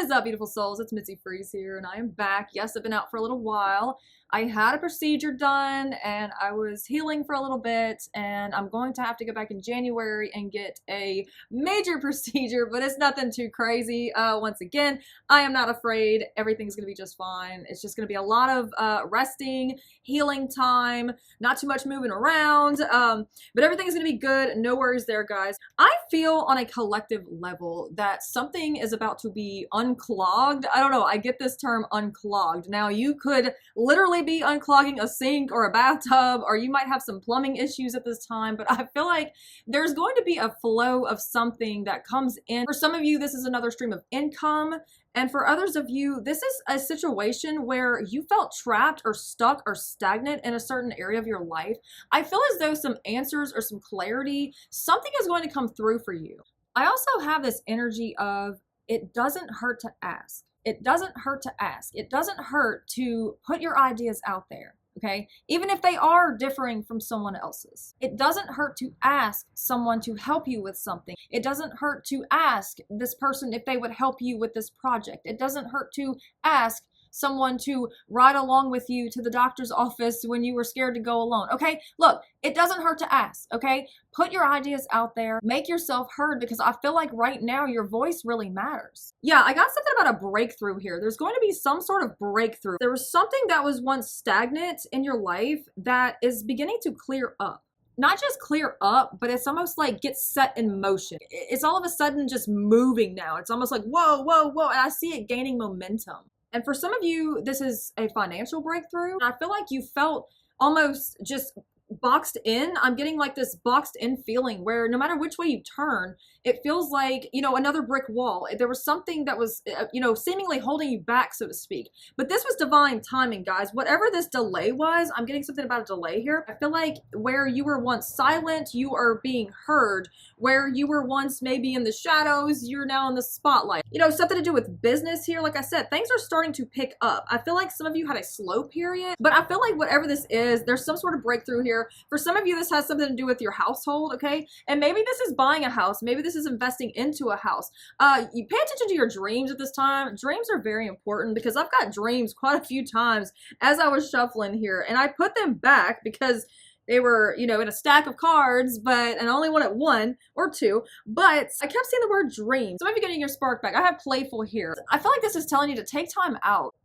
What is up, beautiful souls? It's Mitzi Freeze here, and I am back. Yes, I've been out for a little while. I had a procedure done, and I was healing for a little bit, and I'm going to have to go back in January and get a major procedure, but it's nothing too crazy. Once again, I am not afraid. Everything's going to be just fine. It's just going to be a lot of resting, healing time, not too much moving around, but everything's going to be good. No worries there, guys. I feel on a collective level that something is about to be unclogged. I don't know. I get this term unclogged. Now, you could literally be unclogging a sink or a bathtub, or you might have some plumbing issues at this time, but I feel like there's going to be a flow of something that comes in. For some of you, this is another stream of income. And for others of you, this is a situation where you felt trapped or stuck or stagnant in a certain area of your life. I feel as though some answers or some clarity, something is going to come through for you. I also have this energy of it doesn't hurt to ask. It doesn't hurt to ask. It doesn't hurt to put your ideas out there. Okay, even if they are differing from someone else's. It doesn't hurt to ask someone to help you with something. It doesn't hurt to ask this person if they would help you with this project. It doesn't hurt to ask someone to ride along with you to the doctor's office when you were scared to go alone. Okay, look, it doesn't hurt to ask, okay? Put your ideas out there, make yourself heard, because I feel like right now your voice really matters. Yeah, I got something about a breakthrough here. There's going to be some sort of breakthrough. There was something that was once stagnant in your life that is beginning to clear up. Not just clear up, but it's almost like get set in motion. It's all of a sudden just moving now. It's almost like, whoa, whoa, whoa, and I see it gaining momentum. And for some of you, this is a financial breakthrough. I feel like you felt almost just boxed in. I'm getting like this boxed in feeling where no matter which way you turn, it feels like, you know, another brick wall. There was something that was, you know, seemingly holding you back, so to speak. But this was divine timing, guys. Whatever this delay was, I'm getting something about a delay here. I feel like where you were once silent, you are being heard. Where you were once maybe in the shadows, you're now in the spotlight. You know, something to do with business here. Like I said, things are starting to pick up. I feel like some of you had a slow period, but I feel like whatever this is, there's some sort of breakthrough here. For some of you, this has something to do with your household, okay? And maybe this is buying a house. Maybe this is investing into a house. You pay attention to your dreams at this time. Dreams are very important because I've got dreams quite a few times as I was shuffling here, and I put them back because they were, you know, in a stack of cards, and I only wanted one or two, but I kept seeing the word dream. Some of you getting your spark back. I have playful here. I feel like this is telling you to take time out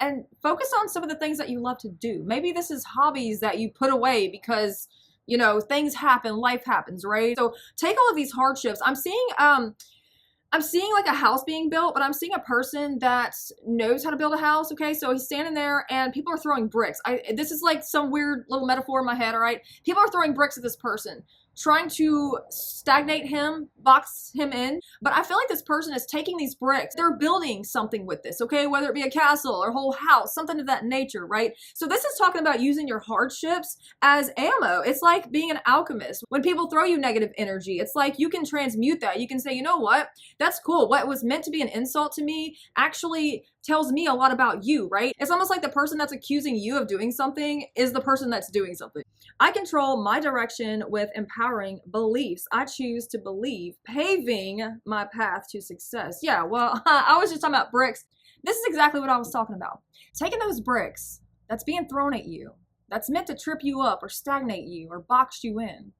and focus on some of the things that you love to do. Maybe this is hobbies that you put away because, you know, things happen, life happens, right? So take all of these hardships. I'm seeing like a house being built, but I'm seeing a person that knows how to build a house, okay? So he's standing there and people are throwing bricks. This is like some weird little metaphor in my head, all right? People are throwing bricks at this person, trying to stagnate him, box him in. But I feel like this person is taking these bricks. They're building something with this, okay? Whether it be a castle or a whole house, something of that nature, right? So this is talking about using your hardships as ammo. It's like being an alchemist. When people throw you negative energy, it's like you can transmute that. You can say, you know what? That's cool. What was meant to be an insult to me actually tells me a lot about you, right? It's almost like the person that's accusing you of doing something is the person that's doing something. I control my direction with empowering beliefs. I choose to believe, paving my path to success. Yeah, well, I was just talking about bricks. This is exactly what I was talking about. Taking those bricks that's being thrown at you, that's meant to trip you up or stagnate you or box you in.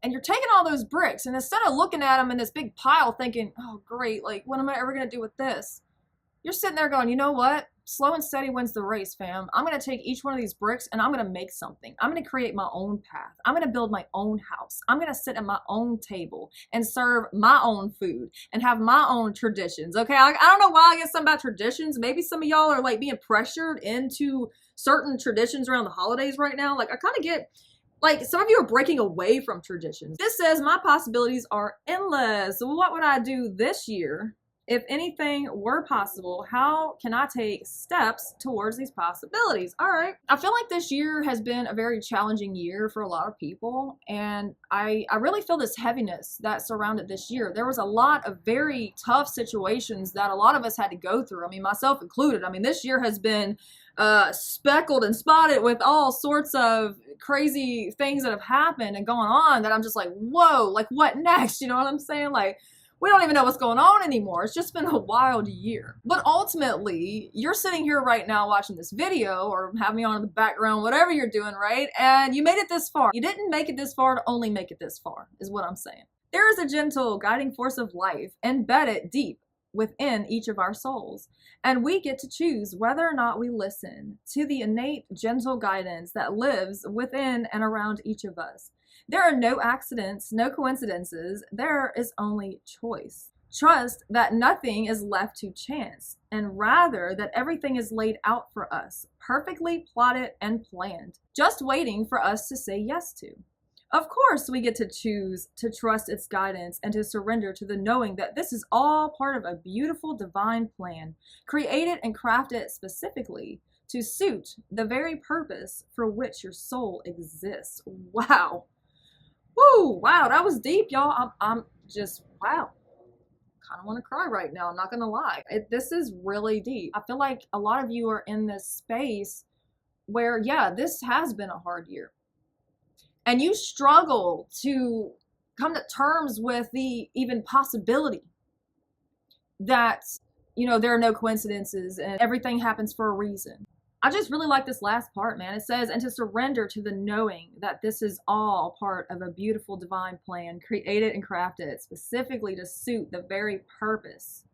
And you're taking all those bricks, and instead of looking at them in this big pile thinking, oh, great, like, what am I ever going to do with this? You're sitting there going, you know what? Slow and steady wins the race, fam. I'm going to take each one of these bricks and I'm going to make something. I'm going to create my own path. I'm going to build my own house. I'm going to sit at my own table and serve my own food and have my own traditions. Okay, I don't know why I get something about traditions. Maybe some of y'all are like being pressured into certain traditions around the holidays right now. Like I kind of get, like some of you are breaking away from traditions. This says my possibilities are endless. So what would I do this year? If anything were possible, how can I take steps towards these possibilities? All right. I feel like this year has been a very challenging year for a lot of people. And I really feel this heaviness that surrounded this year. There was a lot of very tough situations that a lot of us had to go through. I mean, myself included. I mean, this year has been speckled and spotted with all sorts of crazy things that have happened and going on that I'm just like, whoa, like what next? You know what I'm saying? Like, We don't even know what's going on anymore. It's just been a wild year. But ultimately, you're sitting here right now watching this video or have me on in the background, whatever you're doing, right? And you made it this far. You didn't make it this far to only make it this far, is what I'm saying. There is a gentle guiding force of life embedded deep within each of our souls. And we get to choose whether or not we listen to the innate gentle guidance that lives within and around each of us. There are no accidents, no coincidences. There is only choice. Trust that nothing is left to chance, and rather that everything is laid out for us, perfectly plotted and planned, just waiting for us to say yes to. Of course, we get to choose to trust its guidance and to surrender to the knowing that this is all part of a beautiful divine plan, created and crafted specifically to suit the very purpose for which your soul exists. Wow. Woo, wow, that was deep, y'all. I'm just, wow. Kind of want to cry right now, I'm not going to lie. This is really deep. I feel like a lot of you are in this space where, yeah, this has been a hard year. And you struggle to come to terms with the even possibility that, there are no coincidences and everything happens for a reason. I just really like this last part, man. It says, and to surrender to the knowing that this is all part of a beautiful divine plan, created and crafted specifically to suit the very purpose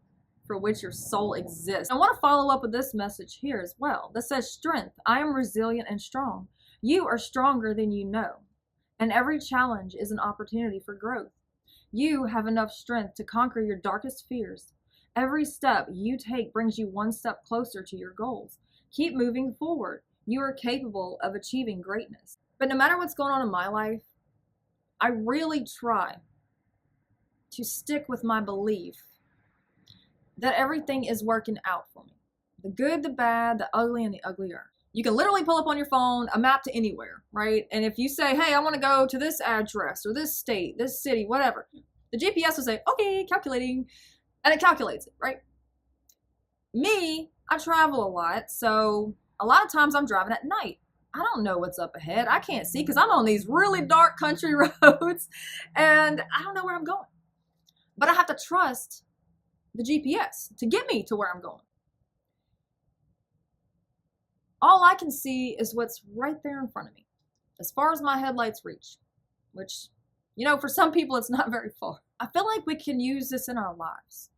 for which your soul exists. I want to follow up with this message here as well. That says, strength. I am resilient and strong. You are stronger than you know. And every challenge is an opportunity for growth. You have enough strength to conquer your darkest fears. Every step you take brings you one step closer to your goals. Keep moving forward. You are capable of achieving greatness. But no matter what's going on in my life, I really try to stick with my belief that everything is working out for me. The good, the bad, the ugly, and the uglier. You can literally pull up on your phone a map to anywhere, right? And if you say, hey, I want to go to this address or this state, this city, whatever, the GPS will say, okay, calculating, and it calculates it, right? Me, I travel a lot, so a lot of times I'm driving at night. I don't know what's up ahead. I can't see because I'm on these really dark country roads and I don't know where I'm going. But I have to trust the GPS to get me to where I'm going. All I can see is what's right there in front of me, as far as my headlights reach, which, for some people, it's not very far. I feel like we can use this in our lives.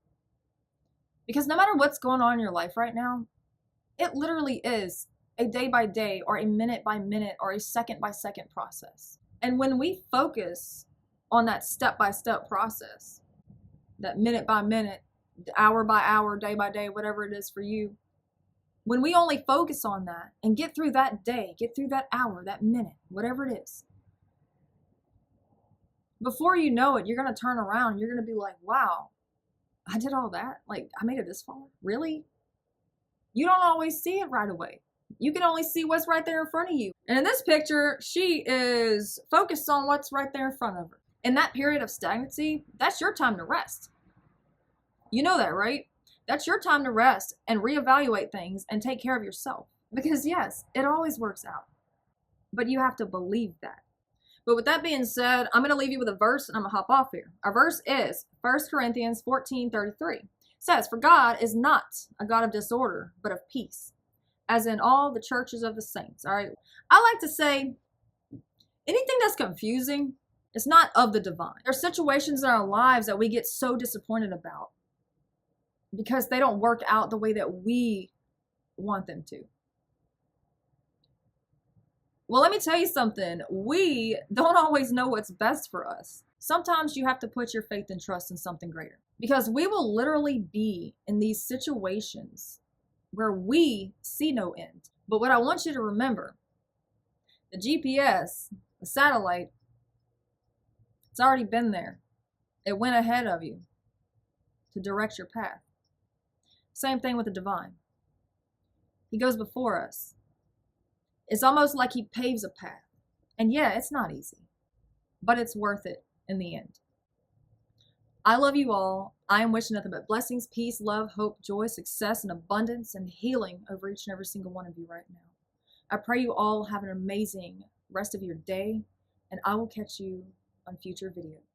Because no matter what's going on in your life right now, it literally is a day by day or a minute by minute or a second by second process. And when we focus on that step by step process, that minute by minute, hour by hour, day by day, whatever it is for you, when we only focus on that and get through that day, get through that hour, that minute, whatever it is, before you know it, you're going to turn around and you're going to be like, wow, I did all that? Like, I made it this far? Really? You don't always see it right away. You can only see what's right there in front of you. And in this picture, she is focused on what's right there in front of her. In that period of stagnancy, that's your time to rest. You know that, right? That's your time to rest and reevaluate things and take care of yourself. Because yes, it always works out. But you have to believe that. But with that being said, I'm going to leave you with a verse and I'm going to hop off here. Our verse is 1 Corinthians 14:33. It says, for God is not a God of disorder, but of peace, as in all the churches of the saints. All right. I like to say anything that's confusing, it's not of the divine. There are situations in our lives that we get so disappointed about because they don't work out the way that we want them to. Well, let me tell you something. We don't always know what's best for us. Sometimes you have to put your faith and trust in something greater, because we will literally be in these situations where we see no end. But what I want you to remember, the GPS, the satellite, it's already been there. It went ahead of you to direct your path. Same thing with the divine. He goes before us. It's almost like he paves a path. And yeah, it's not easy, but it's worth it in the end. I love you all. I am wishing nothing but blessings, peace, love, hope, joy, success, and abundance and healing over each and every single one of you right now. I pray you all have an amazing rest of your day, and I will catch you on future videos.